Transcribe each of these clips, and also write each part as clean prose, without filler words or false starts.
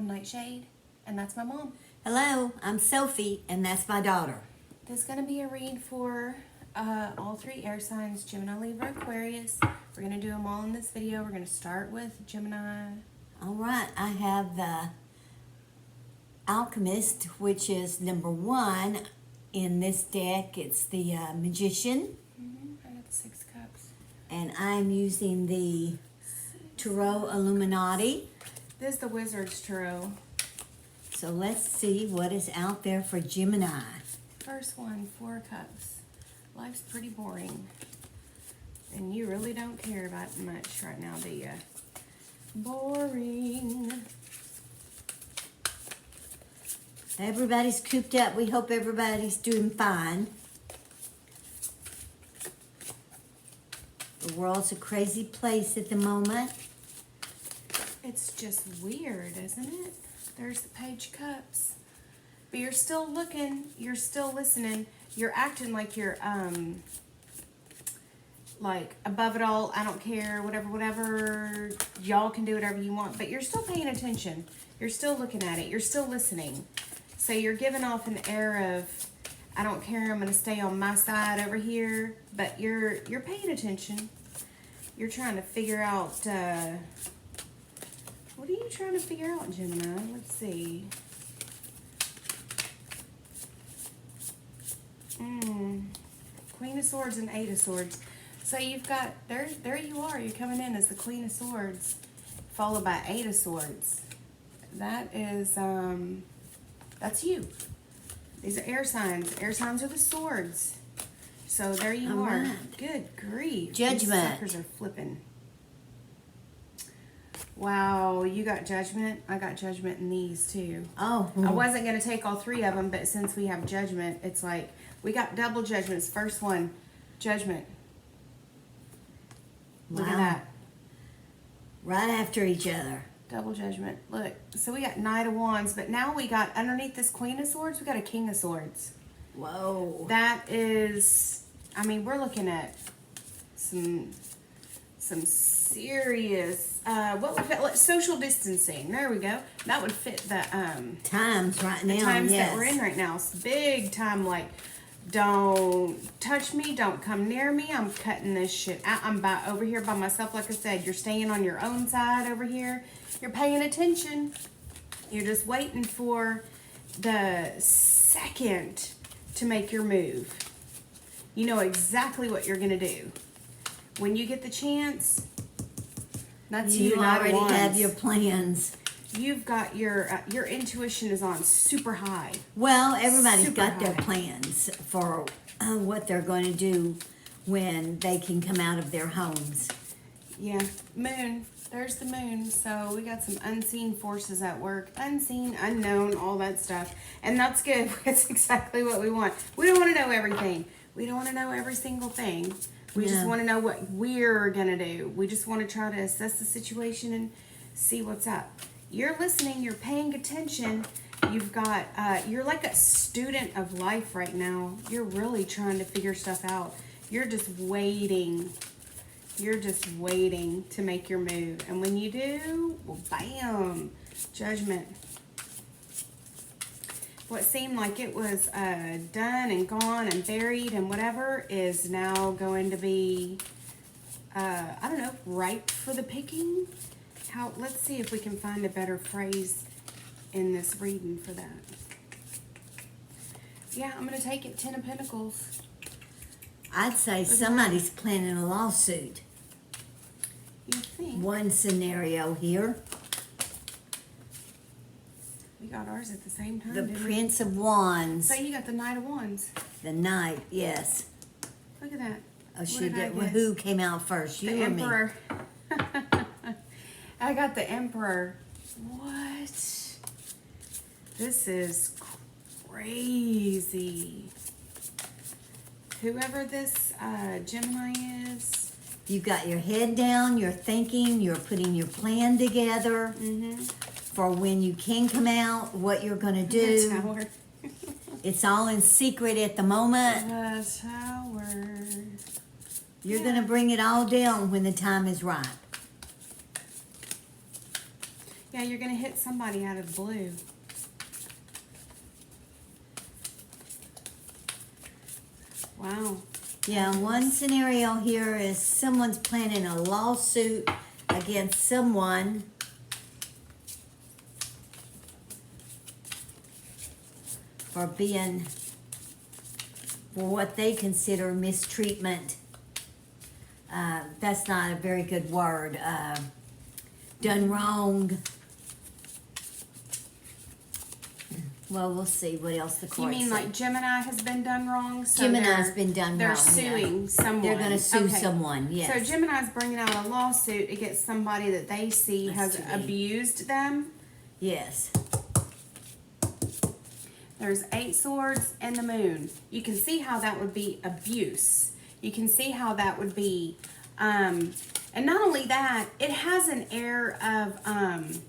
I'm NightShade, and that's my mom. Hello, I'm Sophie, and that's my daughter. This is going to be a read for all three air signs, Gemini, Libra, Aquarius. We're going to do them all in this video. We're going to start with Gemini. All right, I have the Alchemist, which is number 1 in this deck. It's the Magician. I got the 6 cups. And I'm using the Tarot Illuminati. This is the Wizard's Tarot. So let's see what is out there for Gemini. First one, 4 cups. Life's pretty boring. And you really don't care about much right now, do you? Boring. Everybody's cooped up. We hope everybody's doing fine. The world's a crazy place at the moment. It's just weird, isn't it? There's the Page of Cups. But you're still looking, you're still listening, you're acting like you're, like, above it all, I don't care, whatever, y'all can do whatever you want, but you're still paying attention. You're still looking at it, you're still listening. So you're giving off an air of, I don't care, I'm gonna stay on my side over here, but you're paying attention. You're trying to figure out, what are you trying to figure out, Gemini? Let's see. Queen of Swords and 8 of Swords. So you've got, there you are. You're coming in as the Queen of Swords, followed by 8 of Swords. That is, that's you. These are air signs. Air signs are the swords. So there you All are. right. Good grief. Judgment. These suckers are flipping. Wow, you got Judgment. I got Judgment in these too. Oh. I wasn't going to take all 3 of them, but since we have Judgment, it's like, we got double Judgments. First one, Judgment. Look at that. Right after each other. Double Judgment. Look, so we got Knight of Wands, but now we got, underneath this Queen of Swords, we got a King of Swords. Whoa. That is, I mean, we're looking at some serious, what would fit, like, social distancing. There we go. That would fit the, times right now, the times yes. that we're in right now. It's big time, like, don't touch me, don't come near me, I'm cutting this shit out. I'm over here by myself. Like I said, you're staying on your own side over here. You're paying attention. You're just waiting for the second to make your move. You know exactly what you're going to do. When you get the chance, that's You Knight of already Wands. have your plans. You've got your intuition is on super high. Well, everybody's Super got their high. plans for what they're going to do when they can come out of their homes. Yeah, moon. There's the moon. So we got some unseen forces at work. Unseen, unknown, all that stuff. And that's good. That's exactly what we want. We don't want to know everything. We don't want to know every single thing. We just Yeah. want to know what we're going to do. We just want to try to assess the situation and see what's up. You're listening. You're paying attention. You've got, you're like a student of life right now. You're really trying to figure stuff out. You're just waiting. You're just waiting to make your move. And when you do, well, bam, Judgment. What seemed like it was done and gone and buried and whatever is now going to be, I don't know, ripe for the picking. Let's see if we can find a better phrase in this reading for that. Yeah, I'm going to take it, 10 of Pentacles. I'd say somebody's planning a lawsuit. You think? One scenario here. We got ours at the same time, The didn't we? Prince of Wands. So you got the Knight of Wands. The Knight, yes. Look at that. Oh, who came out first? The You or me? Emperor. I got the Emperor. What? This is crazy. Whoever this Gemini is. You've got your head down, you're thinking, you're putting your plan together for when you can come out, what you're going to do. The Tower. It's all in secret at the moment. The Tower. You're going to bring it all down when the time is right. Yeah, you're going to hit somebody out of the blue. Wow. Yeah, one scenario here is someone's planning a lawsuit against someone for what they consider mistreatment. That's not a very good word. Done wrong. Well, we'll see what else the You court mean says. like Gemini has been done wrong? So Gemini's been done they're wrong. suing someone. They're going to sue Okay. someone, yes. So Gemini's bringing out a lawsuit against somebody that they see That's has to be. abused them. Yes. There's 8 swords and the moon. You can see how that would be abuse. You can see how that would be, and not only that, it has an air of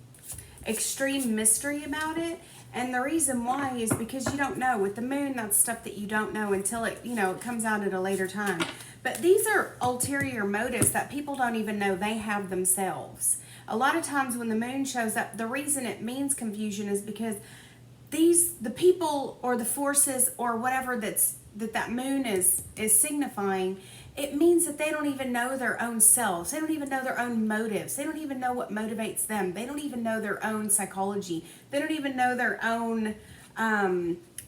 extreme mystery about it. And the reason why is because you don't know. With the moon, that's stuff that you don't know until it, it comes out at a later time. But these are ulterior motives that people don't even know they have themselves. A lot of times when the moon shows up, the reason it means confusion is because the people or the forces or whatever that moon is signifying, it means that they don't even know their own selves. They don't even know their own motives. They don't even know what motivates them. They don't even know their own psychology. They don't even know their own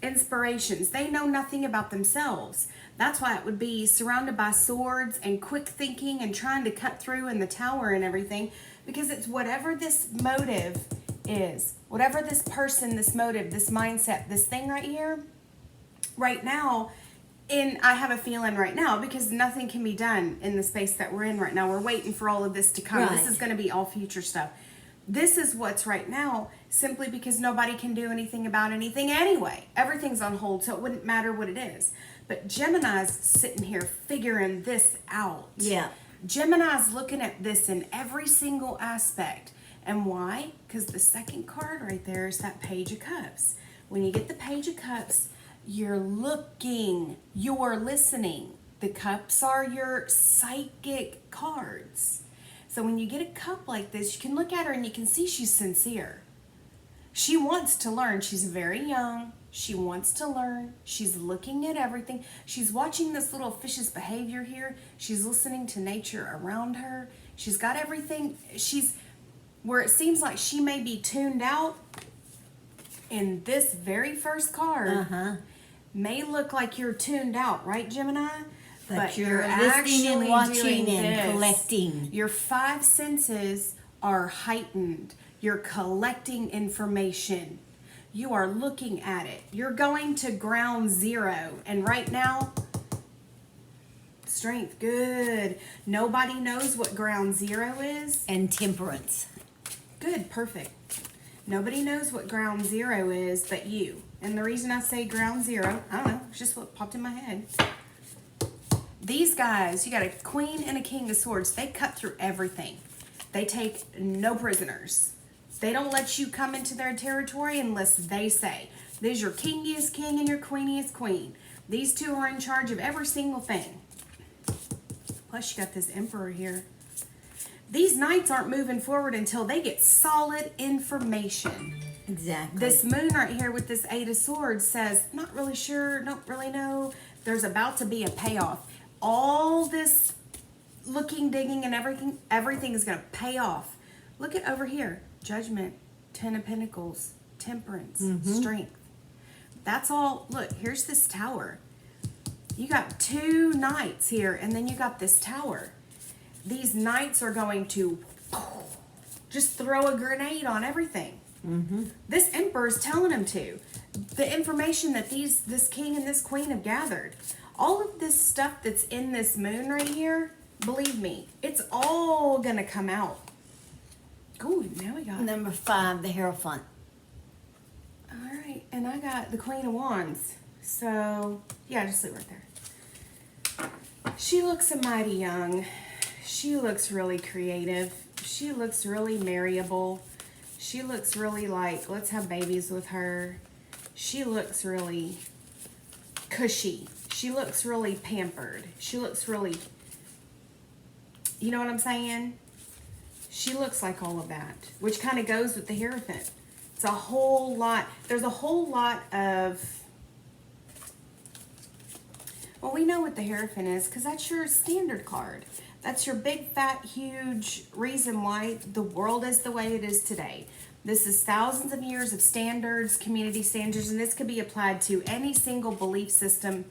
inspirations. They know nothing about themselves. That's why it would be surrounded by swords and quick thinking and trying to cut through in the tower and everything, because it's whatever this motive is, whatever this person, this motive, this mindset, this thing right here, right now. And I have a feeling right now, because nothing can be done in the space that we're in right now. We're waiting for all of this to come. Right. This is going to be all future stuff. This is what's right now, simply because nobody can do anything about anything anyway. Everything's on hold, so it wouldn't matter what it is. But Gemini's sitting here figuring this out. Yeah. Gemini's looking at this in every single aspect. And why? Because the second card right there is that Page of Cups. When you get the Page of Cups, you're looking, you're listening. The cups are your psychic cards. So when you get a cup like this, you can look at her and you can see she's sincere. She wants to learn. She's very young. She wants to learn. She's looking at everything. She's watching this little fish's behavior here. She's listening to nature around her. She's got everything. She's where it seems like she may be tuned out. In this very first card, may look like you're tuned out, right, Gemini? But you're listening and watching doing and this. collecting. Your 5 senses are heightened. You're collecting information. You are looking at it. You're going to ground zero. And right now, strength, good. Nobody knows what ground zero is. And temperance. Good, perfect. Nobody knows what ground zero is but you. And the reason I say ground zero, I don't know, it's just what popped in my head. These guys, you got a queen and a king of swords. They cut through everything. They take no prisoners. They don't let you come into their territory unless they say. There's your kingiest king and your queeniest queen. These two are in charge of every single thing. Plus you got this emperor here. These knights aren't moving forward until they get solid information. Exactly. This moon right here with this 8 of swords says, not really sure, don't really know. There's about to be a payoff. All this looking, digging, and everything is going to pay off. Look at over here. Judgment, 10 of Pentacles, temperance, strength. That's all. Look, here's this tower. You got 2 knights here, and then you got this tower. These knights are going to just throw a grenade on everything. This emperor is telling them to. The information that this king and this queen have gathered, all of this stuff that's in this moon right here, believe me, it's all gonna come out. Ooh, now we got Number 5, the Hierophant. all right, and I got the Queen of Wands. So yeah, just leave it right there. She looks a mighty young. She looks really creative. She looks really marriable. She looks really like, let's have babies with her. She looks really cushy. She looks really pampered. She looks really, you know what I'm saying? She looks like all of that, which kind of goes with the Hierophant. It's a whole lot. There's a whole lot of... Well, we know what the Hierophant is because that's your standard card. That's your big, fat, huge reason why the world is the way it is today. This is thousands of years of standards, community standards, and this could be applied to any single belief system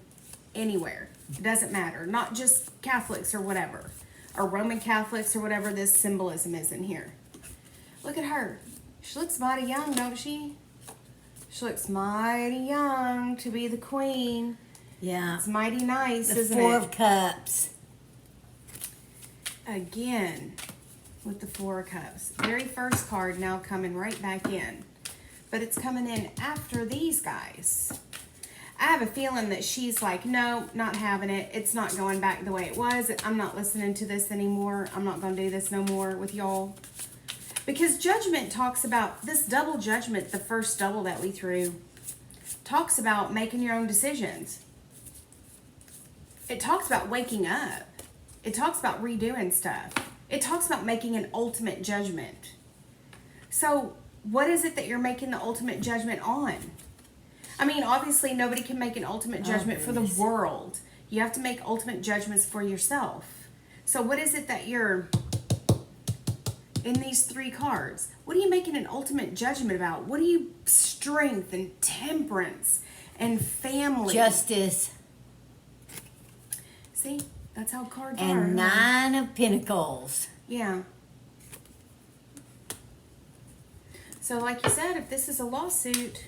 anywhere. It doesn't matter. Not just Catholics or whatever, or Roman Catholics or whatever this symbolism is in here. Look at her. She looks mighty young, don't she? She looks mighty young to be the queen. Yeah. It's mighty nice, isn't it? The Four of Cups. Again, with the Four of Cups. Very first card now coming right back in. But it's coming in after these guys. I have a feeling that she's like, no, not having it. It's not going back the way it was. I'm not listening to this anymore. I'm not going to do this no more with y'all. Because Judgment talks about, this double judgment, the first double that we threw, talks about making your own decisions. It talks about waking up. It talks about redoing stuff. It talks about making an ultimate judgment. So what is it that you're making the ultimate judgment on? I mean, obviously nobody can make an ultimate judgment for the world. You have to make ultimate judgments for yourself. So what is it that you're, in these three cards, what are you making an ultimate judgment about? What are you, strength and temperance and family? Justice. See, that's how cards are. And Nine of Pentacles. Yeah. So like you said, if this is a lawsuit,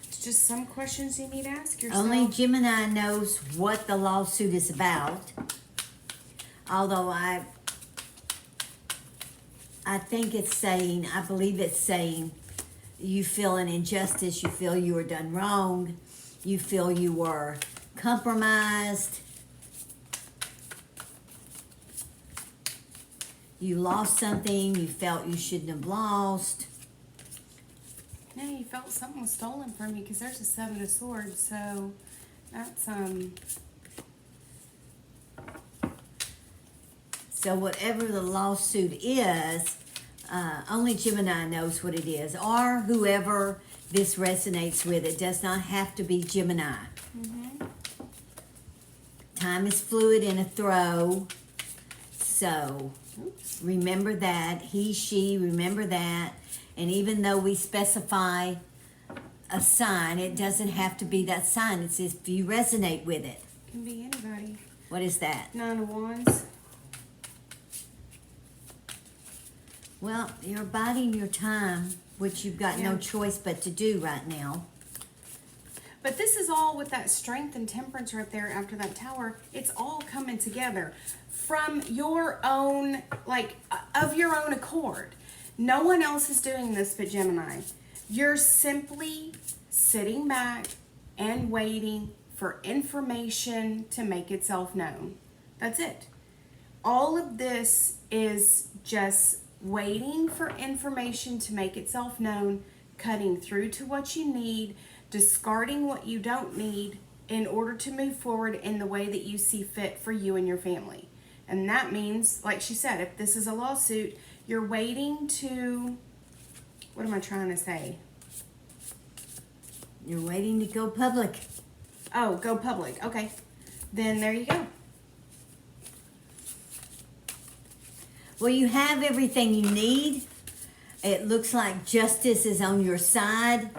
it's just some questions you need to ask yourself. Only Gemini knows what the lawsuit is about. Although I think it's saying, I believe it's saying, you feel an injustice, you feel you were done wrong, you feel you were compromised, you lost something you felt you shouldn't have lost. No, you felt something was stolen from you because there's a Seven of Swords, so that's So whatever the lawsuit is, only Gemini knows what it is, or whoever this resonates with. It does not have to be Gemini. Mm-hmm. Time is fluid in a throw, so remember that. He, she, remember that. And even though we specify a sign, it doesn't have to be that sign. It's if you resonate with it. Can be anybody. What is that? Nine of Wands. Well, you're biding your time, which you've got no choice but to do right now. But this is all with that strength and temperance right there after that tower. It's all coming together from your own, like, of your own accord. No one else is doing this but Gemini. You're simply sitting back and waiting for information to make itself known. That's it. All of this is just waiting for information to make itself known, cutting through to what you need, discarding what you don't need in order to move forward in the way that you see fit for you and your family. And that means, like she said, if this is a lawsuit, you're waiting to, what am I trying to say? You're waiting to go public. Oh, go public. Okay. Then there you go. Well, you have everything you need. It looks like justice is on your side.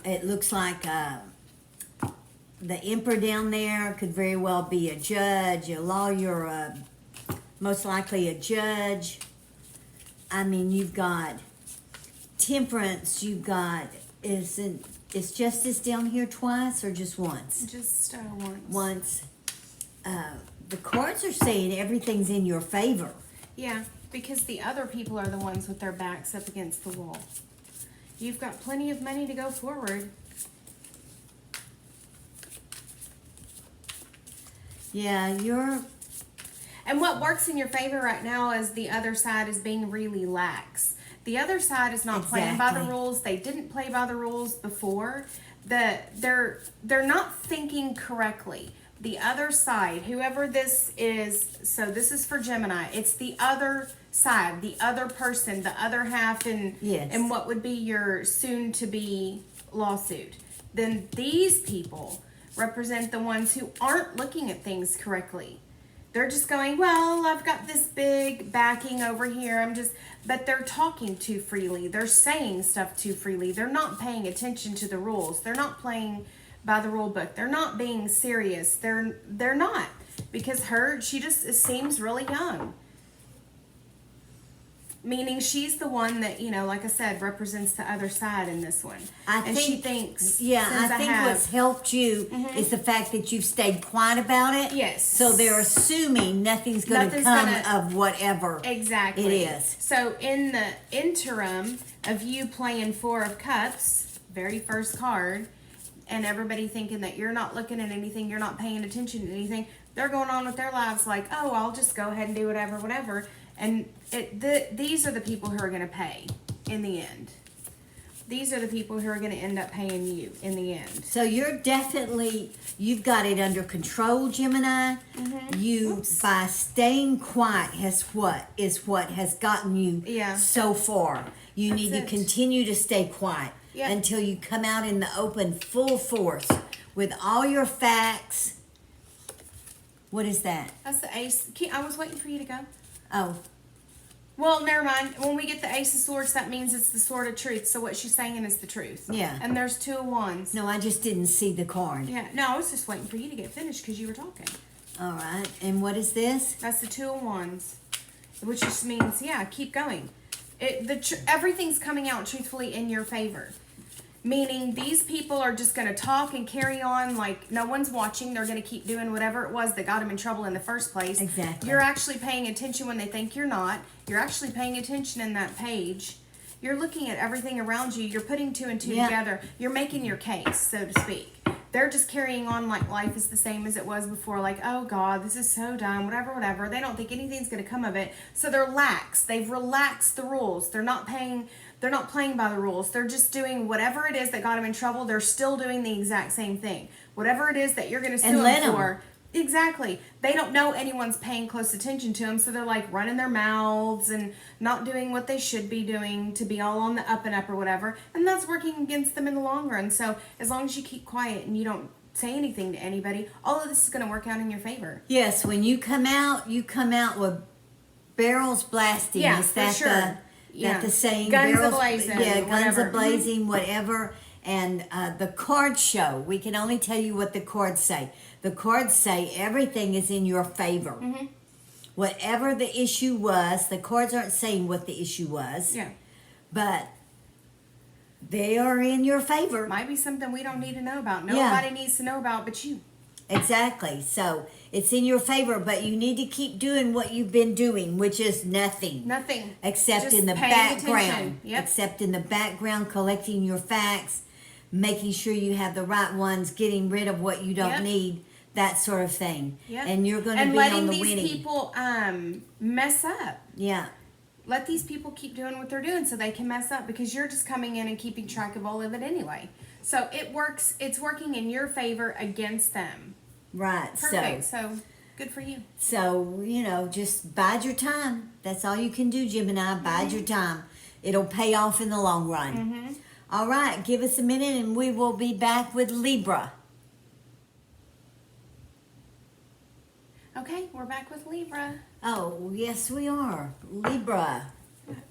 It looks like the Emperor down there could very well be a judge, a lawyer, most likely a judge. I mean, you've got temperance, you've got, is justice down here twice or just once? Just once. Once. The cards are saying everything's in your favor. Yeah, because the other people are the ones with their backs up against the wall. You've got plenty of money to go forward. Yeah, you're... And what works in your favor right now is the other side is being really lax. The other side is not playing by the Exactly. rules. They didn't play by the rules before. They're not thinking correctly. The other side, whoever this is, so this is for Gemini. It's the other side, the other person, the other half, and Yes. and what would be your soon-to-be lawsuit. Then these people represent the ones who aren't looking at things correctly. They're just going, well, I've got this big backing over here. But they're talking too freely. They're saying stuff too freely. They're not paying attention to the rules. They're not playing by the rule book. They're not being serious. They're not. Because she just seems really young. Meaning she's the one that, like I said, represents the other side in this one. She thinks, Yeah, I think what's helped you is the fact that you've stayed quiet about it. Yes. So they're assuming nothing's going to come of whatever exactly it is. So in the interim of you playing Four of Cups, very first card, and everybody thinking that you're not looking at anything, you're not paying attention to anything, they're going on with their lives like, oh, I'll just go ahead and do whatever. And these are the people who are going to pay in the end. These are the people who are going to end up paying you in the end. So you've got it under control, Gemini. You, by staying quiet, is what has gotten you so far. You need to continue to stay quiet until you come out in the open full force with all your facts. What is that? That's the Ace. I was waiting for you to go. Oh. Well, never mind. When we get the Ace of Swords, that means it's the Sword of Truth. So what she's saying is the truth. Yeah. And there's Two of Wands. No, I just didn't see the card. Yeah. No, I was just waiting for you to get finished because you were talking. All right. And what is this? That's the Two of Wands, which just means, keep going. Everything's coming out truthfully in your favor. Meaning these people are just going to talk and carry on like no one's watching. They're going to keep doing whatever it was that got them in trouble in the first place. Exactly. You're actually paying attention when they think you're not. You're actually paying attention in that page. You're looking at everything around you. You're putting two and two together. You're making your case, so to speak. They're just carrying on like life is the same as it was before. Like, oh God, this is so dumb, whatever. They don't think anything's going to come of it. So they're lax. They've relaxed the rules. They're not playing by the rules. They're just doing whatever it is that got them in trouble. They're still doing the exact same thing. Whatever it is that you're going to sue them for. Exactly. They don't know anyone's paying close attention to them, so they're like running their mouths and not doing what they should be doing to be all on the up and up or whatever. And that's working against them in the long run. So as long as you keep quiet and you don't say anything to anybody, all of this is going to work out in your favor. Yes, when you come out with barrels blasting. Yeah, Is that for sure. the saying? Guns barrels, a-blazing. Yeah, guns whatever. a-blazing, whatever. And the cards show. We can only tell you what the cards say. The cards say everything is in your favor. Whatever the issue was, the cards aren't saying what the issue was. Yeah. But they are in your favor. Might be something we don't need to know about. Nobody needs to know about but you. Exactly. So it's in your favor, but you need to keep doing what you've been doing, which is nothing. Nothing. Except Just in the paying background. attention. Yep. Except in the background, collecting your facts, making sure you have the right ones, getting rid of what you don't need, that sort of thing. Yep. And you're going to be on the winning. And letting these people mess up. Yeah. Let these people keep doing what they're doing so they can mess up, because you're just coming in and keeping track of all of it anyway. So it works. It's working in your favor against them. Right. Perfect. So good for you. So, just bide your time. That's all you can do, Gemini. Bide your time. It'll pay off in the long run. All right. Give us a minute and we will be back with Libra. Okay, we're back with Libra. Oh, yes, we are. Libra.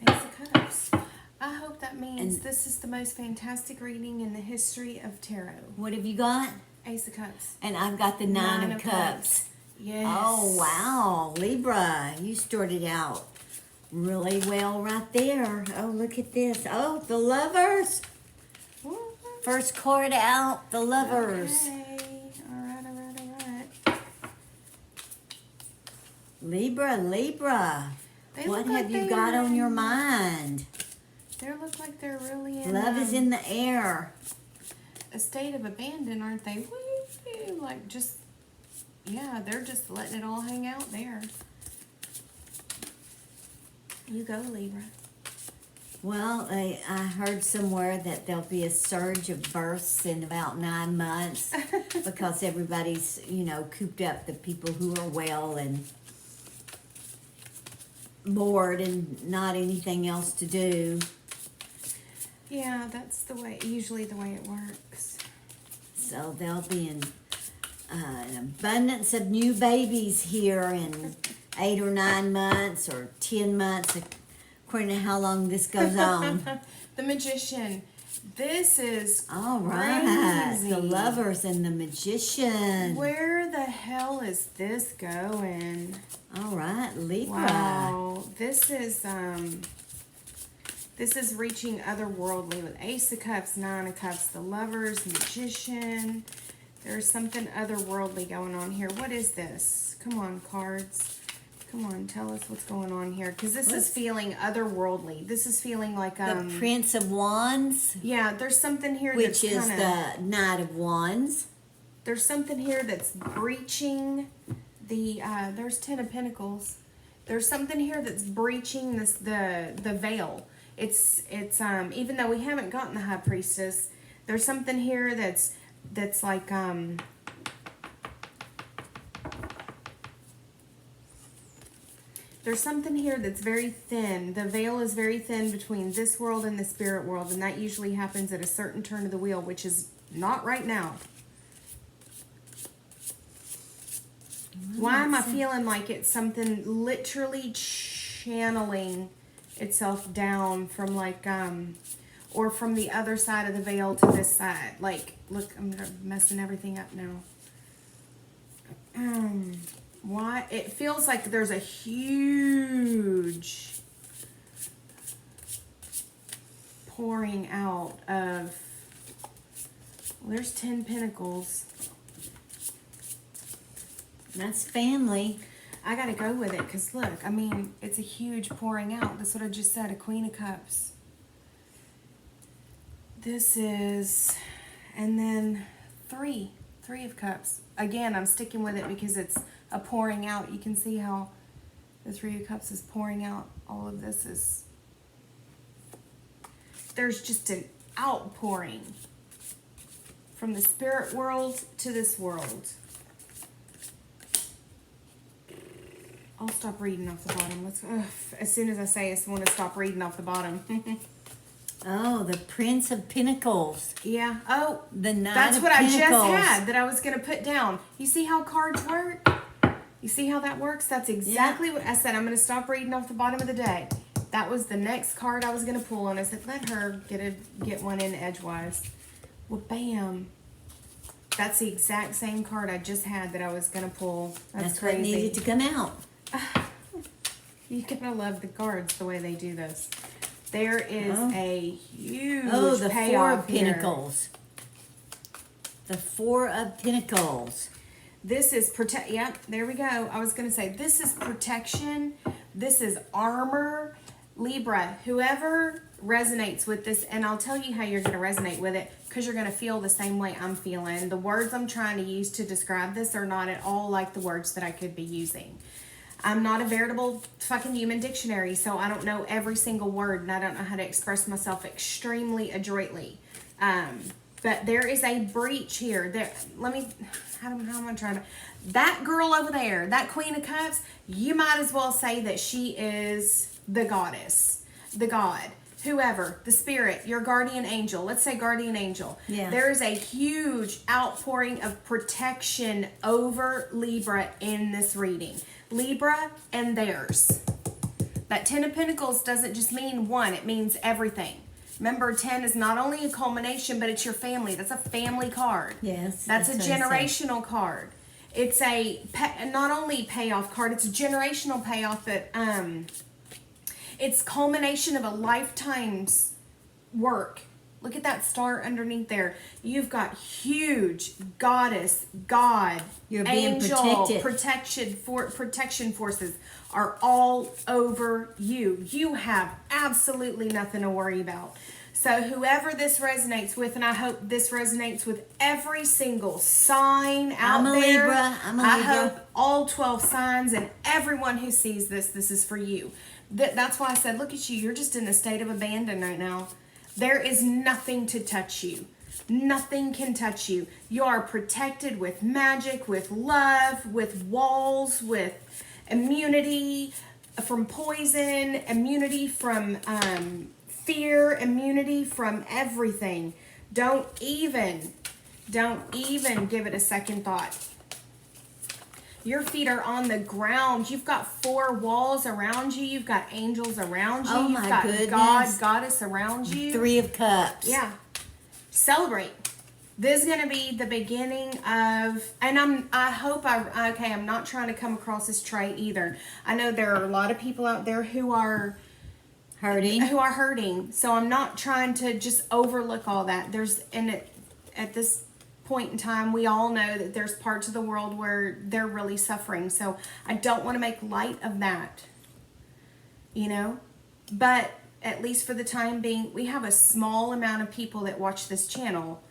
Ace of Cups. I hope that means this is the most fantastic reading in the history of tarot. What have you got? Ace of Cups. And I've got the Nine of Cups. Yes. Oh, wow. Libra, you started out really well right there. Oh, look at this. Oh, the Lovers. First card out, the Lovers. Okay. All right. Libra. They What look like have you they got are on your in- mind? They look like they're really in Love is in the air. a state of abandon, aren't they? Woo! Like just, they're just letting it all hang out there. You go, Libra. Well, I heard somewhere that there'll be a surge of births in about 9 months because everybody's, cooped up, the people who are well and bored and not anything else to do. Yeah, that's usually the way it works. So there'll be an abundance of new babies here in 8 or 9 months or 10 months, according to how long this goes on. The Magician. This is All right, crazy. the Lovers and the Magician. Where the hell is this going? All right, Libra. Wow, this is reaching otherworldly with Ace of Cups, Nine of Cups, the Lovers, Magician. There's something otherworldly going on here. What is this? Come on, cards. Come on, tell us what's going on here. Because this is feeling otherworldly. This is feeling like The Prince of Wands. Yeah, there's something here Which that's is the Knight of Wands. There's something here that's breaching the there's 10 of Pentacles. There's something here that's breaching the veil. It's even though we haven't gotten the High Priestess, there's something here that's like there's something here that's very thin. The veil is very thin between this world and the spirit world, and that usually happens at a certain turn of the wheel, which is not right now. Why am I feeling like it's something literally channeling itself down from like or from the other side of the veil to this side? Like, look, I'm messing everything up now. Why? It feels like there's a huge pouring out of, well, there's 10 Pentacles. That's family. I gotta go with it because look, I mean, it's a huge pouring out. That's what I just said, a Queen of Cups. This is, and then three of Cups. Again, I'm sticking with it because it's a pouring out. You can see how the Three of Cups is pouring out. All of this is, there's just an outpouring from the spirit world to this world. I'll stop reading off the bottom. Let's. As soon as I say it, I want to stop reading off the bottom. Oh, the Prince of Pentacles. Yeah. Oh, The Knight that's of what I Pentacles. just had that I was going to put down. You see how cards work? You see how that works? That's exactly what I said. I'm going to stop reading off the bottom of the deck. That was the next card I was going to pull, and I said, let her get one in edgewise. Well, bam. That's the exact same card I just had that I was going to pull. That's crazy. What needed to come out. You're gonna love the cards the way they do this. There is a huge the Four payoff of here. Pentacles. The Four of Pentacles. This is Yep, there we go. I was gonna say this is protection. This is armor. Libra, whoever resonates with this, and I'll tell you how you're gonna resonate with it because you're gonna feel the same way I'm feeling. The words I'm trying to use to describe this are not at all like the words that I could be using. I'm not a veritable fucking human dictionary, so I don't know every single word, and I don't know how to express myself extremely adroitly. But there is a breach here. How am I trying to... That girl over there, that Queen of Cups, you might as well say that she is the goddess, the god, whoever, the spirit, your guardian angel. Let's say guardian angel. Yeah. There is a huge outpouring of protection over Libra in this reading. Libra and theirs. That 10 of Pentacles doesn't just mean one, it means everything. Remember, 10 is not only a culmination, but it's your family. That's a family card. Yes. That's a generational card. It's a not only payoff card, it's a generational payoff, but it's culmination of a lifetime's work. Look at that star underneath there. You've got huge goddess, God, You're being angel, protected. protection forces are all over you. You have absolutely nothing to worry about. So whoever this resonates with, and I hope this resonates with every single sign out there. I'm a Libra. I hope all 12 signs and everyone who sees this is for you. That's why I said, look at you. You're just in a state of abandon right now. There is nothing to touch you. Nothing can touch you. You are protected with magic, with love, with walls, with immunity from poison, immunity from fear, immunity from everything. Don't even give it a second thought. Your feet are on the ground. You've got 4 walls around you. You've got angels around you. Oh, You've my got goodness. God, Goddess around you. 3 of Cups. Yeah. Celebrate. This is going to be the beginning of, and I'm not trying to come across as trite either. I know there are a lot of people out there who are hurting. So I'm not trying to just overlook all that. At this point in time, we all know that there's parts of the world where they're really suffering. So I don't want to make light of that, but at least for the time being, we have a small amount of people that watch this channel,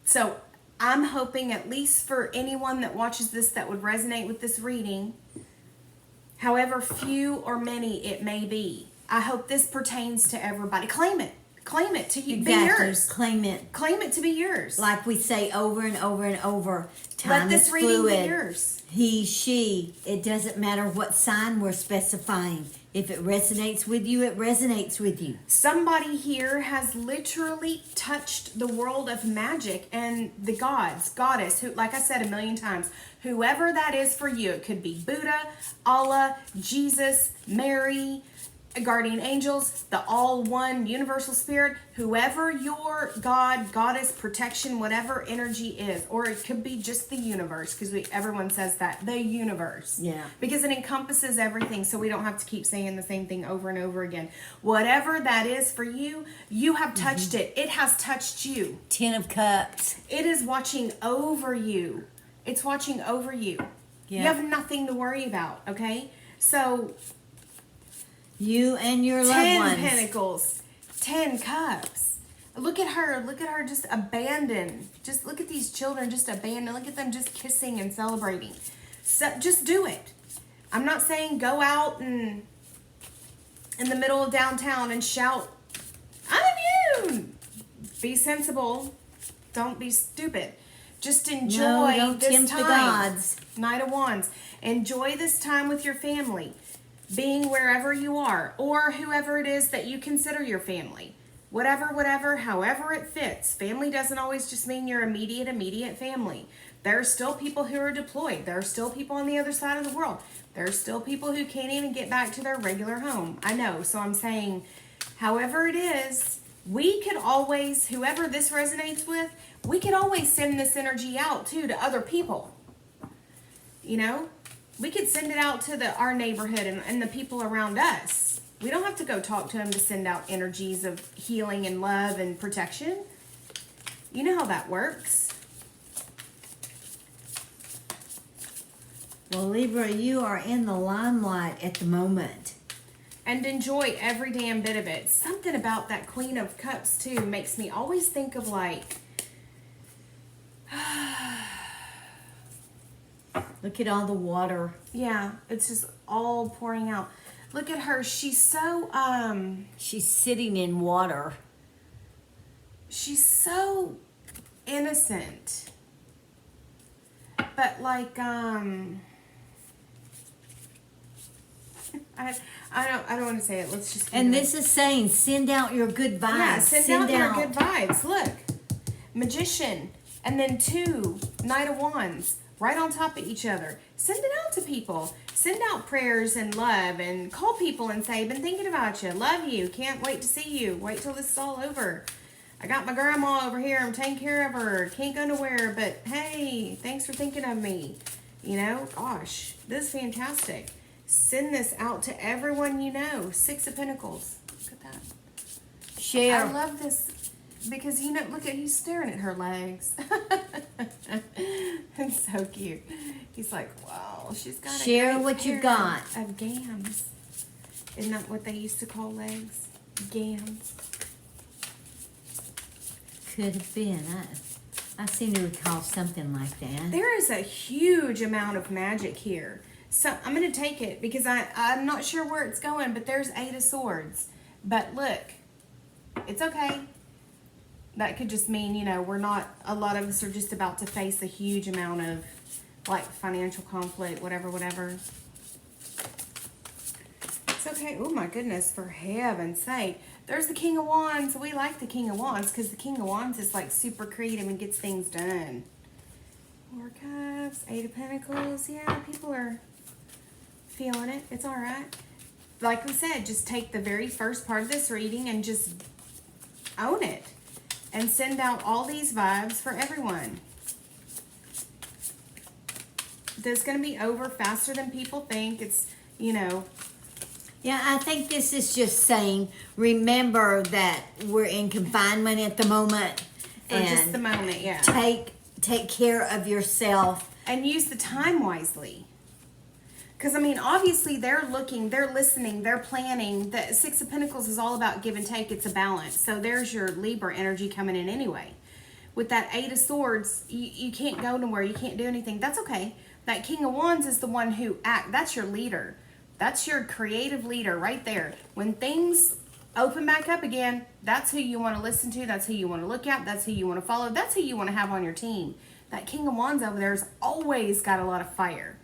so I'm hoping at least for anyone that watches this that would resonate with this reading, however few or many it may be, I hope this pertains to everybody. Claim it to you. Exactly. Be yours. Claim it To be yours. like we say over and over and over. Let this reading fluid. be yours. He, she, it doesn't matter what sign we're specifying. If it resonates with you, it resonates with you. Somebody here has literally touched the world of magic and the goddess, who, like I said a million times, whoever that is for you. It could be Buddha, Allah, Jesus, Mary, guardian angels, the all one universal spirit, whoever your God, goddess, protection, whatever energy is, or it could be just the universe, because everyone says that, the universe. Yeah. Because it encompasses everything, so we don't have to keep saying the same thing over and over again. Whatever that is for you, you have touched it. It has touched you. 10 of Cups. It is watching over you. It's watching over you. Yeah. You have nothing to worry about, okay? So You and your loved 10 ones. pentacles, 10 cups. Look at her just abandoned. Just look at these children just abandoned. Look at them just kissing and celebrating. So just do it. I'm not saying go out and in the middle of downtown and shout, I'm immune. Be sensible. Don't be stupid. Just enjoy don't this tempt time. the gods. Knight of Wands. Enjoy this time with your family. Being wherever you are, or whoever it is that you consider your family. Whatever, however it fits. Family doesn't always just mean your immediate family. There are still people who are deployed. There are still people on the other side of the world. There are still people who can't even get back to their regular home. I know, so I'm saying, however it is, we could always, whoever this resonates with, we could always send this energy out too to other people. We could send it out to our neighborhood and the people around us. We don't have to go talk to them to send out energies of healing and love and protection. You know how that works. Well, Libra, you are in the limelight at the moment. And enjoy every damn bit of it. Something about that Queen of Cups, too, makes me always think of like... Look at all the water. Yeah, it's just all pouring out. Look at her. She's so, She's sitting in water. she's so innocent. But like, I don't want to say it. Let's just. And this is saying, send out your good vibes. Yeah, send out your good vibes. Look, Magician, and then 2 Knight of Wands right on top of each other. Send it out to people. Send out prayers and love, and call people and say, been thinking about you, love you, can't wait to see you, wait till this is all over. I got my grandma over here, I'm taking care of her, can't go nowhere, but hey, thanks for thinking of me. Gosh, this is fantastic. Send this out to everyone you know. 6 of Pentacles. Look at that. Share. I love this because, look at, he's staring at her legs. It's so cute. He's like, wow, she's got a Share great what you pair got. of gams. Isn't that what they used to call legs? Gams. Could have been. I seem to recall something like that. There is a huge amount of magic here. So I'm going to take it because I'm not sure where it's going, but there's 8 of Swords. But look, it's okay. That could just mean, you know, we're not, a lot of us are just about to face a huge amount of, like, financial conflict, whatever. It's okay. Oh, my goodness, for heaven's sake. There's the King of Wands. We like the King of Wands because the King of Wands is, like, super creative and gets things done. 4 Cups, 8 of Pentacles. Yeah, people are feeling it. It's all right. Like we said, just take the very first part of this reading and just own it. And send out all these vibes for everyone. This is going to be over faster than people think. It's, you know. Yeah, I think this is just saying, remember that we're in confinement at the moment. For just the moment, yeah. Take care of yourself. And use the time wisely. Because, I mean, obviously they're looking, they're listening, they're planning. The 6 of Pentacles is all about give and take. It's a balance. So there's your Libra energy coming in anyway. With that 8 of Swords, you can't go nowhere. You can't do anything. That's okay. That King of Wands is the one who that's your leader. That's your creative leader right there. When things open back up again, that's who you want to listen to. That's who you want to look at. That's who you want to follow. That's who you want to have on your team. That King of Wands over there has always got a lot of fire.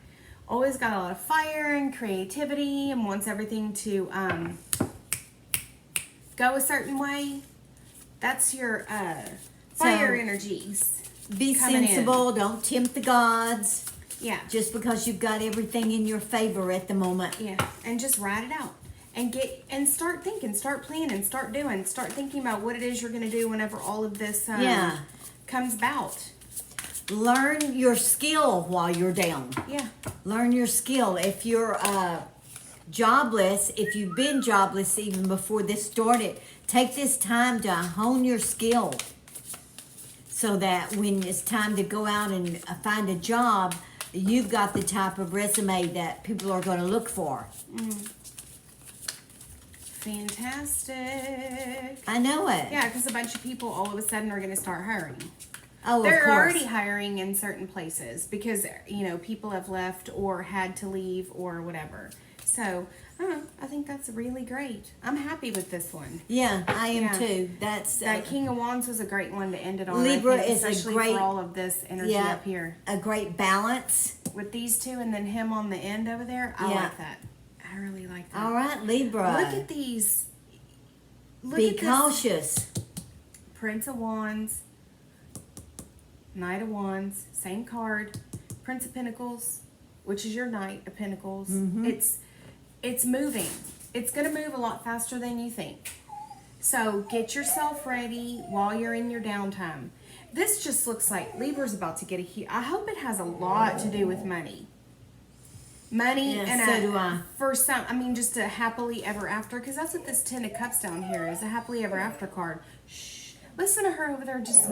Always got a lot of fire and creativity and wants everything to go a certain way. That's your fire energies. Be sensible. Don't tempt the gods. Yeah. Just because you've got everything in your favor at the moment. Yeah. And just write it out. And start thinking. Start planning. Start doing. Start thinking about what it is you're going to do whenever all of this comes about. Learn your skill while you're down. Yeah. Learn your skill. If you're jobless, if you've been jobless even before this started, take this time to hone your skill so that when it's time to go out and find a job, you've got the type of resume that people are going to look for. Fantastic. I know it. Yeah, because a bunch of people all of a sudden are going to start hiring. Oh, They're of course. already hiring in certain places because, you know, people have left or had to leave or whatever. So, I think that's really great. I'm happy with this one. Yeah, I am too. That King of Wands was a great one to end it on. Libra I think, is a especially great, for all of this energy up here. A great balance. With these two and then him on the end over there, I like that. I really like that. All right, Libra. Look at these. Be cautious. Prince of Wands. Knight of Wands, same card. Prince of Pentacles, which is your Knight of Pentacles. It's moving. It's going to move a lot faster than you think. So get yourself ready while you're in your downtime. This just looks like Libra's about to get I hope it has a lot to do with money. Money and so do I. For some, I mean, just a happily ever after, because that's what this 10 of Cups down here is, a happily ever after card. Shh. Listen to her over there just...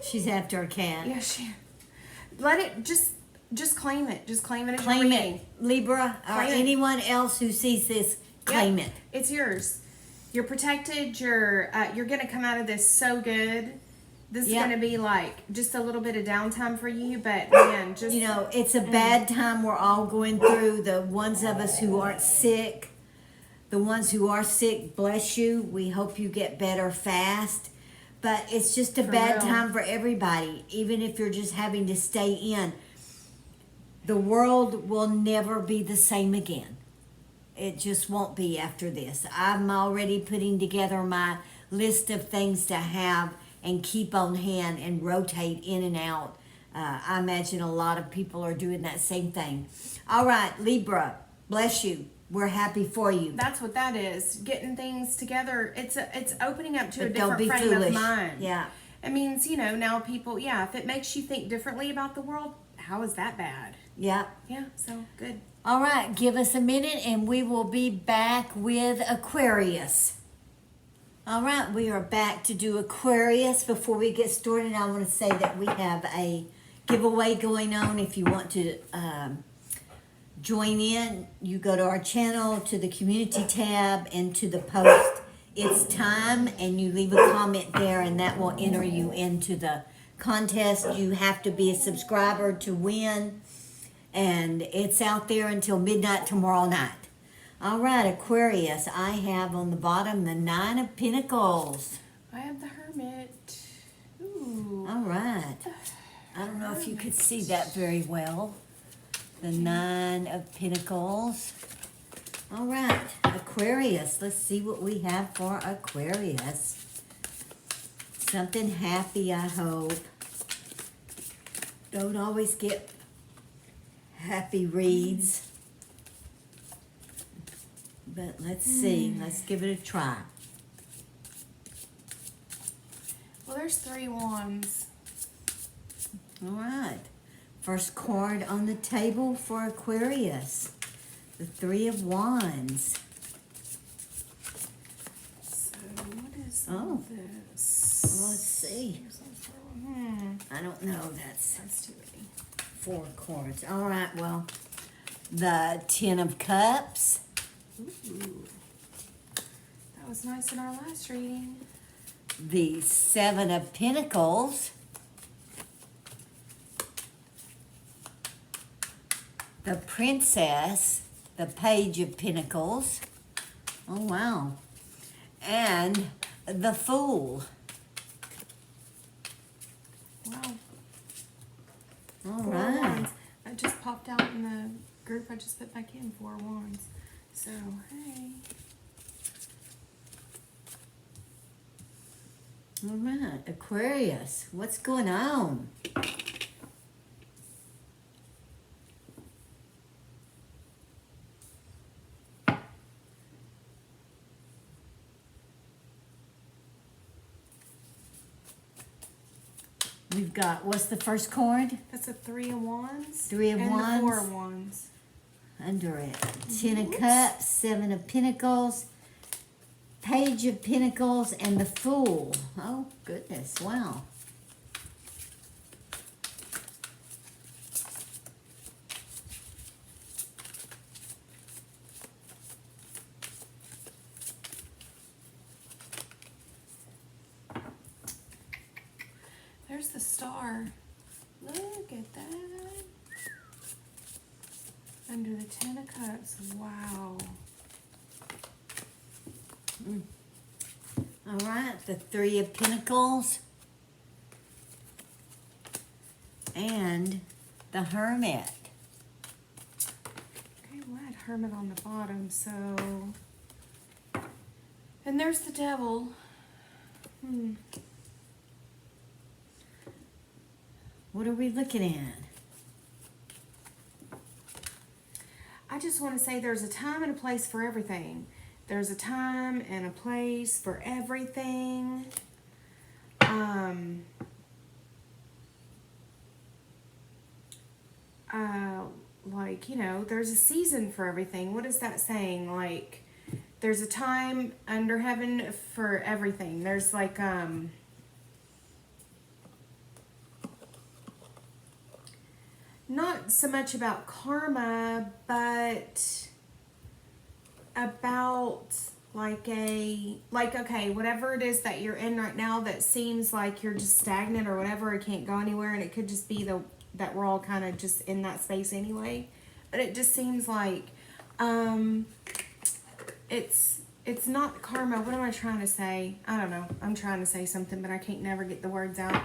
She's after a cat. Yeah, let it, just claim it. Just claim it as Claim your it. Libra, or anyone else who sees this, claim it. It's yours. You're protected. You're going to come out of this so good. This is going to be like just a little bit of downtime for you, but man, just... You know, it's a bad time we're all going through. The ones of us who aren't sick, the ones who are sick, bless you. We hope you get better fast. But it's just a bad time for everybody, even if you're just having to stay in. The world will never be the same again. It just won't be after this. I'm already putting together my list of things to have and keep on hand and rotate in and out. I imagine a lot of people are doing that same thing. All right, Libra, bless you. We're happy for you. That's what that is. Getting things together. It's opening up to But a different frame foolish. of mind. Yeah. It means, you know, now people, if it makes you think differently about the world, how is that bad? Yeah. Yeah, so good. All right, give us a minute and we will be back with Aquarius. All right, we are back to do Aquarius. Before we get started, I want to say that we have a giveaway going on. If you want to join in, you go to our channel, to the community tab, and to the post. It's time, and you leave a comment there, and that will enter you into the contest. You have to be a subscriber to win. and it's out there until midnight tomorrow night. All right, Aquarius, I have on the bottom the Nine of Pentacles. I have the Hermit. Ooh. All right. I don't know if you could see that very well. The Nine of Pentacles. All right, Aquarius, let's see what we have for Aquarius. Something happy, I hope. Don't always get happy reads. But let's see. Let's give it a try. Well, there's 3 wands. All right. First card on the table for Aquarius. The 3 of Wands. So, what is Oh. this? Let's see. I don't know. That's too many. 4 cards. All right. Well, the 10 of Cups. Ooh. That was nice in our last reading. The 7 of Pentacles. The Princess. The Page of Pentacles. Oh, wow. And the Fool. Wow. All 4 right. wands. That just popped out in the group I just put back in. 4 wands. So, hey. All right. Aquarius, what's going on? We've got, what's the first card? That's a 3 of wands. 3 of and wands. And the 4 of wands. Under it. 10 of Cups, 7 of Pentacles, Page of Pentacles, and the Fool. Oh, goodness. Wow. There's the star. Look at that. Under the 10 of Cups. Wow. All right. The 3 of Pentacles. And the Hermit. Okay, well, I had Hermit on the bottom, so... And there's the Devil. What are we looking at? I just want to say there's a time and a place for everything. There's a time and a place for everything. Like, you know, there's a season for everything. What is that saying? Like, there's a time under heaven for everything. There's like, not so much about karma, but about okay, whatever it is that you're in right now that seems like you're just stagnant or whatever, it can't go anywhere, and it could just be that we're all kind of just in that space anyway. But it just seems like it's not karma. What am I trying to say? I don't know. I'm trying to say something, but I can't never get the words out.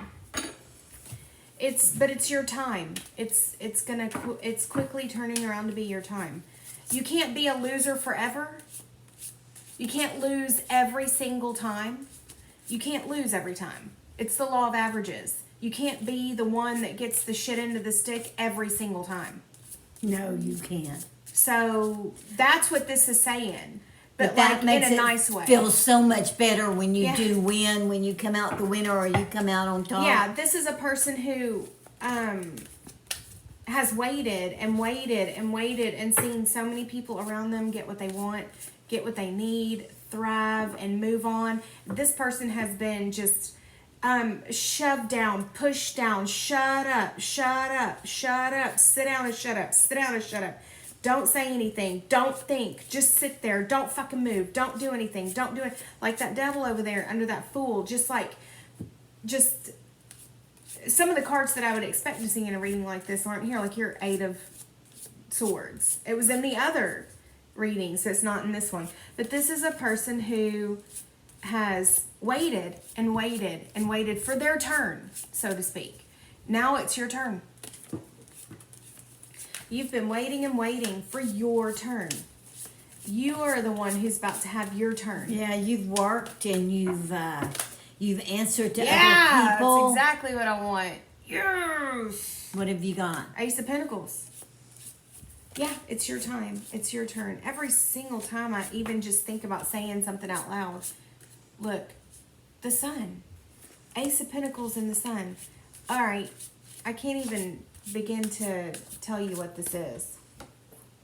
But it's your time. It's quickly turning around to be your time. You can't be a loser forever. You can't lose every single time. You can't lose every time. It's the law of averages. You can't be the one that gets the shit into the stick every single time. No, you can't. So that's what this is saying. But that like makes in a nice way. Feel so much better when you do win, when you come out the winner or you come out on top. Yeah, this is a person who has waited and waited and waited and seen so many people around them get what they want, get what they need, thrive, and move on. This person has been just shoved down, pushed down, shut up, shut up, shut up, sit down and shut up, sit down and shut up. Don't say anything. Don't think. Just sit there. Don't fucking move. Don't do anything. Don't do it. Like that devil over there under that fool. Just some of the cards that I would expect to see in a reading like this aren't here. Like your 8 of Swords. It was in the other reading, so it's not in this one. But this is a person who has waited and waited and waited for their turn, so to speak. Now it's your turn. You've been waiting and waiting for your turn. You are the one who's about to have your turn. Yeah, you've worked and you've answered to other Yeah, people. that's exactly what I want. Yes. What have you got? Ace of Pentacles. Yeah, it's your time. It's your turn. Every single time I even just think about saying something out loud. Look, the Sun. Ace of Pentacles and the Sun. All right, I can't even begin to tell you what this is.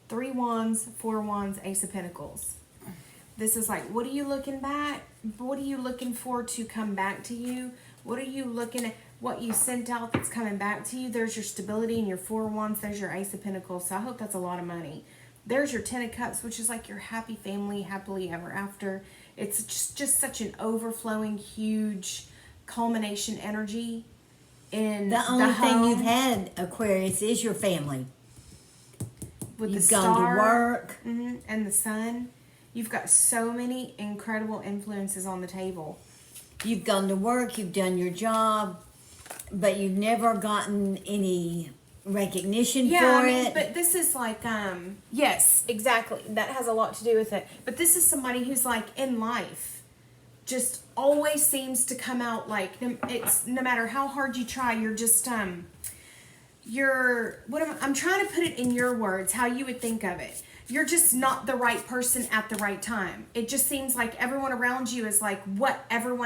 3 Wands, 4 Wands, Ace of Pentacles. This is like, what are you looking back? What are you looking for to come back to you? What are you looking at? What you sent out that's coming back to you. There's your stability and your 4 Wands. There's your Ace of Pentacles. So I hope that's a lot of money. There's your 10 of Cups, which is like your happy family, happily ever after. It's just such an overflowing, huge culmination energy in The only thing home. you've had, Aquarius, is your family. With You've the gone star, to work. and the Sun. You've got so many incredible influences on the table. You've gone to work. You've done your job, but you've never gotten any recognition for it. But this is like, yes, exactly. That has a lot to do with it. But this is somebody who's like in life, just always seems to come out like, it's no matter how hard you try, you're just, I'm trying to put it in your words, how you would think of it. You're just not the right person at the right time. It just seems like everyone around you is like whatever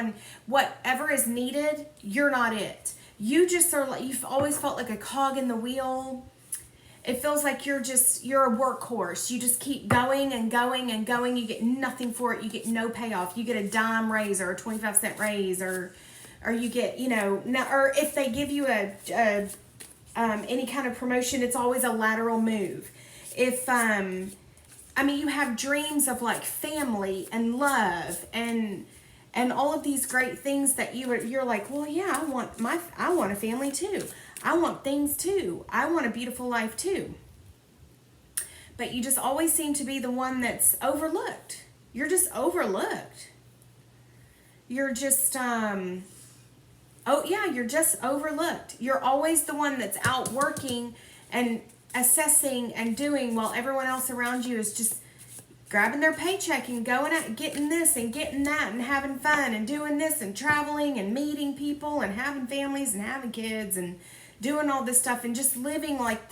is needed, you're not it. You just are like, you've always felt like a cog in the wheel. It feels like you're a workhorse. You just keep going and going and going. You get nothing for it. You get no payoff. You get a dime raise or a 25-cent raise or you get, or if they give you any kind of promotion, it's always a lateral move. If, you have dreams of like family and love and all of these great things that you're like, well, yeah, I want a family too. I want things too. I want a beautiful life too. But you just always seem to be the one that's overlooked. You're just overlooked. You're just, you're just overlooked. You're always the one that's out working and assessing and doing while everyone else around you is just grabbing their paycheck and going out, getting this and getting that and having fun and doing this and traveling and meeting people and having families and having kids and doing all this stuff and just living like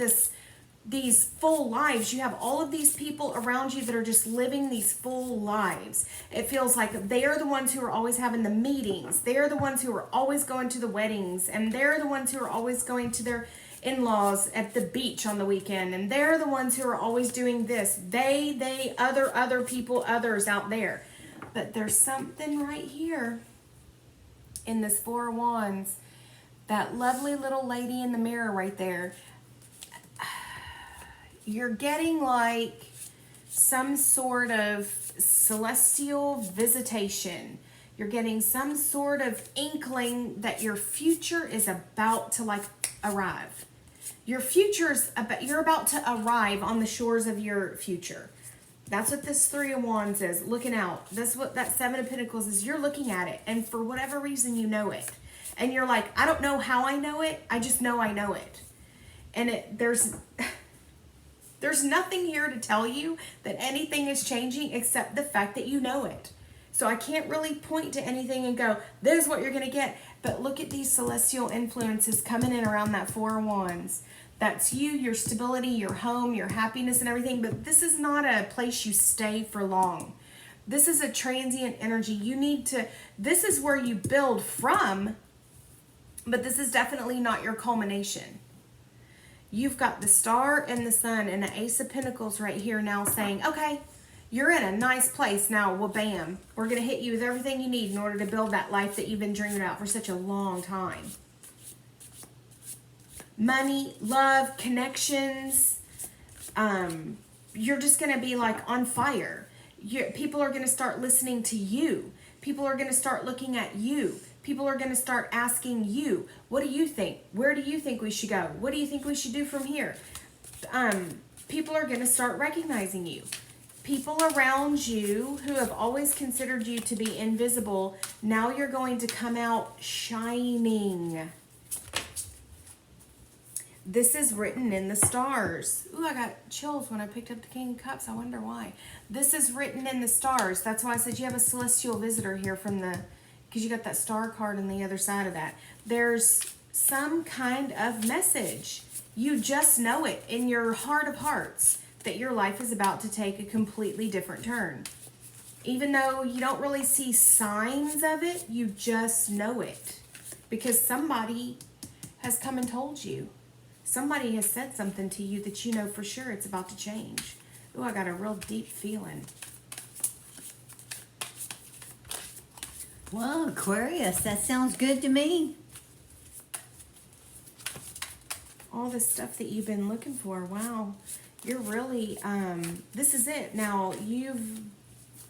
these full lives. You have all of these people around you that are just living these full lives. It feels like they are the ones who are always having the meetings. They are the ones who are always going to the weddings, and they're the ones who are always going to their in-laws at the beach on the weekend, and they're the ones who are always doing this. Other people, others out there. But there's something right here in this 4 of Wands, that lovely little lady in the mirror right there. You're getting like some sort of celestial visitation. You're getting some sort of inkling that your future is about to like arrive. Your future's about, you're about to arrive on the shores of your future. That's what this 3 of Wands is, looking out. That's what that 7 of Pentacles is. You're looking at it, and for whatever reason you know it. And you're like, I don't know how I know it, I just know I know it. And there's nothing here to tell you that anything is changing except the fact that you know it. So I can't really point to anything and go, this is what you're going to get. But look at these celestial influences coming in around that 4 of Wands. That's you, your stability, your home, your happiness and everything. But this is not a place you stay for long. This is a transient energy. This is where you build from, but this is definitely not your culmination. You've got the Star and the Sun and the Ace of Pentacles right here now saying, okay, you're in a nice place now. Well, bam, we're going to hit you with everything you need in order to build that life that you've been dreaming about for such a long time. Money, love, connections. You're just going to be like on fire. People are going to start listening to you. People are going to start looking at you. People are going to start asking you, what do you think? Where do you think we should go? What do you think we should do from here? people are going to start recognizing you. People around you who have always considered you to be invisible, now you're going to come out shining. This is written in the stars. Ooh, I got chills when I picked up the King of Cups. I wonder why. This is written in the stars. That's why I said you have a celestial visitor here from the, because you got that star card on the other side of that. There's some kind of message. You just know it in your heart of hearts that your life is about to take a completely different turn. Even though you don't really see signs of it, you just know it. Because somebody has come and told you. Somebody has said something to you that you know for sure it's about to change. Ooh, I got a real deep feeling. Well, Aquarius, that sounds good to me. All the stuff that you've been looking for. Wow. You're really, this is it. Now, you've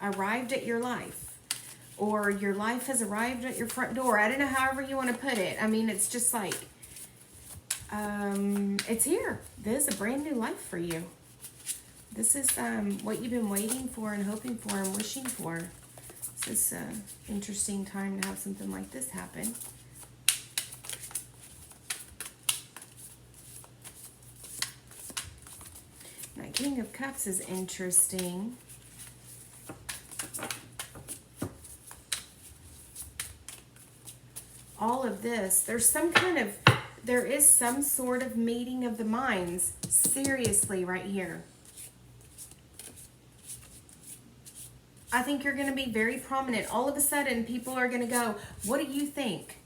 arrived at your life. Or your life has arrived at your front door. I don't know however you want to put it. I mean, it's just like, it's here. This is a brand new life for you. This is what you've been waiting for and hoping for and wishing for. This is an interesting time to have something like this happen. Now, King of Cups is interesting. All of this, there is some sort of meeting of the minds, seriously, right here. I think you're going to be very prominent. All of a sudden, people are going to go, what do you think?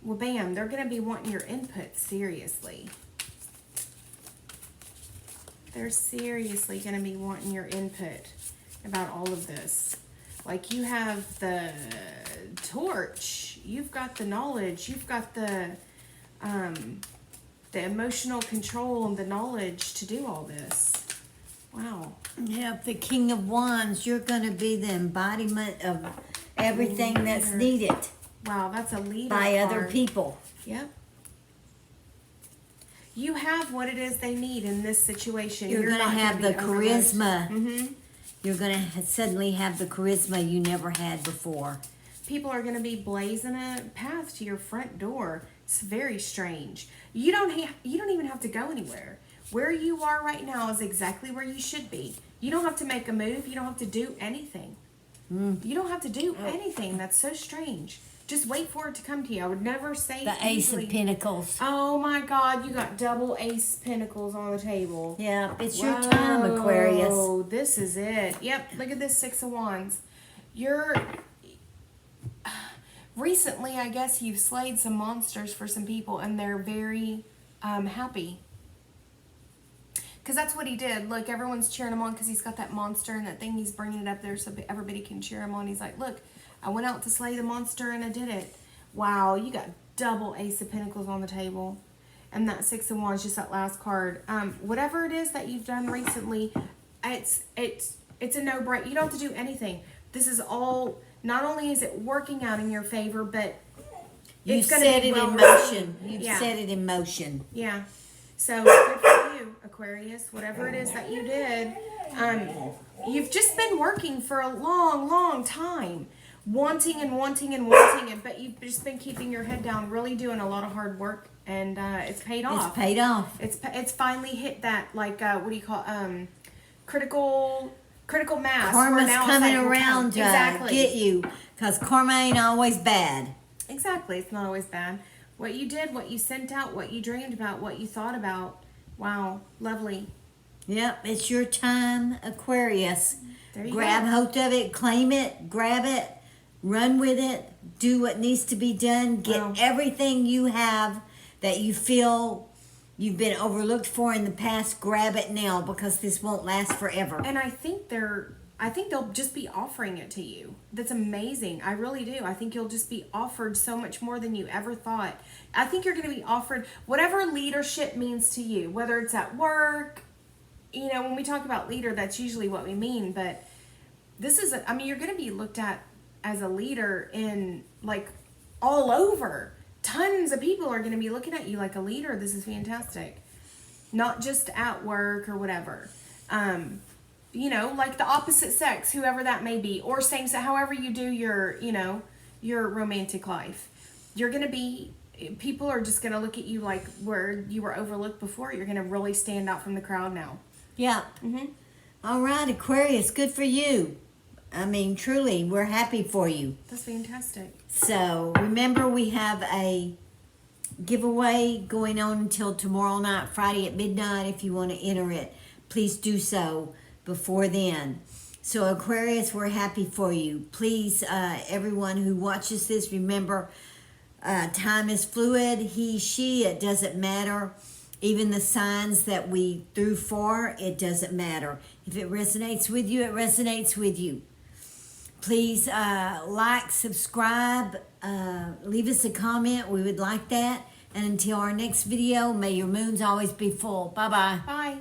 Well, bam, they're going to be wanting your input, seriously. They're seriously going to be wanting your input about all of this. Like, you have the torch, you've got the knowledge, you've got the emotional control and the knowledge to do all this. Wow. Yeah, the King of Wands, you're going to be the embodiment of everything that's needed. Wow, that's a leader by card. other people. Yep. You have what it is they need in this situation. You're going to have the charisma. Mm-hmm. You're going to suddenly have the charisma you never had before. People are going to be blazing a path to your front door. It's very strange. You don't even have to go anywhere. Where you are right now is exactly where you should be. You don't have to make a move. You don't have to do anything. You don't have to do anything. That's so strange. Just wait for it to come to you. I would never say the Ace of Pentacles. Oh my God, you got double Ace Pentacles on the table. Yeah, it's your time, Aquarius. Oh, this is it. Yep, look at this Six of Wands. Recently, I guess you've slayed some monsters for some people, and they're very happy. Because that's what he did. Look, everyone's cheering him on because he's got that monster and that thing. He's bringing it up there so everybody can cheer him on. He's like, look, I went out to slay the monster and I did it. Wow, you got double Ace of Pentacles on the table. And that Six of Wands, just that last card. Whatever it is that you've done recently, it's a no-brainer. You don't have to do anything. This is all, not only is it working out in your favor, but You've set it in motion. You've set it in motion. Yeah. So good for you, Aquarius. Whatever it is that you did, you've just been working for a long, long time, wanting and wanting and wanting it, but you've just been keeping your head down, really doing a lot of hard work, and it's paid off. It's paid off. It's finally hit that, like, what do you call critical mass. Karma's coming around to get you, because karma ain't always bad. Exactly. It's not always bad. What you did, what you sent out, what you dreamed about, what you thought about. Wow. Lovely. Yep. It's your time, Aquarius. There you Grab go. hold of it, claim it, grab it, run with it, do what needs to be done, get everything you have that you feel you've been overlooked for in the past, grab it now, because this won't last forever. And I think they'll just be offering it to you. That's amazing. I really do. I think you'll just be offered so much more than you ever thought. I think you're going to be offered whatever leadership means to you, whether it's at work. You know, when we talk about leader, that's usually what we mean. But this is, you're going to be looked at as a leader in, like, all over. Tons of people are going to be looking at you like a leader. This is fantastic. not just at work or whatever. You know, like the opposite sex, whoever that may be, or same sex, however you do your, you know, your romantic life. You're going to be, people are just going to look at you like where you were overlooked before. You're going to really stand out from the crowd now. Yeah. All right, Aquarius, good for you. I mean, truly, we're happy for you. That's fantastic. So remember, we have a giveaway going on until tomorrow night, Friday at midnight. If you want to enter it, please do so before then. So Aquarius, we're happy for you. Please, everyone who watches this, remember, time is fluid. He, she, it doesn't matter. Even the signs that we threw for, it doesn't matter. If it resonates with you, it resonates with you. Please like, subscribe, leave us a comment. We would like that. And until our next video, may your moons always be full. Bye-bye. Bye.